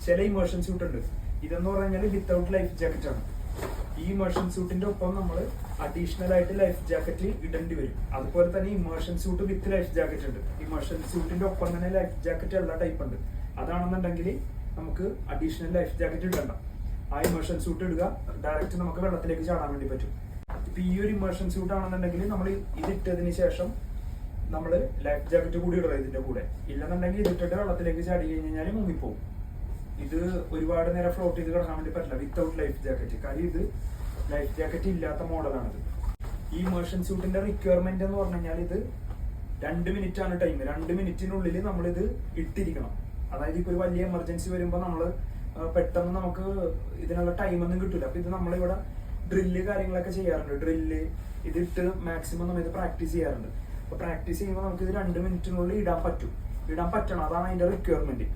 ചില immersion suit ഉണ്ട്. ഇതെന്ന് പറഞ്ഞാൽ വിത്തൗട്ട് ലൈഫ് ജാക്കറ്റ് ആണ്. ഈ ഇമേർഷൻ സ്യൂട്ടിന്റെ ഒപ്പം നമ്മൾ അഡീഷണൽ ആയിട്ട് ലൈഫ് ജാക്കറ്റ് ഇടേണ്ടി വരും. അതുപോലെ തന്നെ immersion suit with life jacket ഉണ്ട്. ഇമേർഷൻ സ്യൂട്ടിന്റെ ഒപ്പം തന്നെ ലൈഫ് ജാക്കറ്റ് ഉള്ള ടൈപ്പ് ഉണ്ട്. അതാണെന്നുണ്ടെങ്കിൽ നമുക്ക് അഡീഷണൽ ലൈഫ് ജാക്കറ്റ് ഇടണ്ട. ആ ഇമേർഷൻ സ്യൂട്ട് ഇടുക, ഡയറക്റ്റ് നമുക്ക് വെള്ളത്തിലേക്ക് ചാടാൻ വേണ്ടി പറ്റും. ഇപ്പൊ ഈ ഒരു ഇമേർഷൻ സ്യൂട്ട് ആണെന്നുണ്ടെങ്കിൽ നമ്മൾ ഇത് ഇട്ടതിന് ശേഷം നമ്മൾ ലൈഫ് ജാക്കറ്റ് കൂടി ഇടുക ഇതിന്റെ കൂടെ. ഇല്ലെന്നുണ്ടെങ്കിൽ ഇതിട്ടിട്ട് വെള്ളത്തിലേക്ക് ചാടി കഴിഞ്ഞാൽ മുങ്ങിപ്പോവും. ഇത് ഒരുപാട് നേരം ഫ്ലോട്ട് ചെയ്ത് കിടക്കാൻ വേണ്ടി പറ്റില്ല വിത്തൗട്ട് ലൈഫ് ജാക്കറ്റ്. കാര്യം ഇത് ലൈഫ് ജാക്കറ്റ് ഇല്ലാത്ത മോഡലാണിത്. ഈ ഇമേർഷൻ സ്യൂട്ടിന്റെ റിക്വയർമെന്റ് എന്ന് പറഞ്ഞു കഴിഞ്ഞാൽ ഇത് 2 മിനിറ്റ് ആണ് ടൈം. 2 മിനിറ്റിനുള്ളിൽ നമ്മളിത് ഇട്ടിരിക്കണം. അതായത് ഇപ്പൊ ഒരു വലിയ എമർജൻസി വരുമ്പോൾ നമ്മൾ പെട്ടെന്ന് നമുക്ക് ഇതിനുള്ള ടൈമൊന്നും കിട്ടില്ല. അപ്പൊ ഇത് നമ്മളിവിടെ ഡ്രില്ല് കാര്യങ്ങളൊക്കെ ചെയ്യാറുണ്ട്. ഡ്രില്ല് ഇതിട്ട് മാക്സിമം നമ്മൾ ഇത് പ്രാക്ടീസ് ചെയ്യാറുണ്ട്. അപ്പൊ പ്രാക്ടീസ് ചെയ്യുമ്പോൾ നമുക്ക് ഇത് 2 മിനിറ്റിനുള്ളിൽ ഇടാൻ പറ്റണം. അതാണ് അതിന്റെ റിക്വയർമെന്റ്.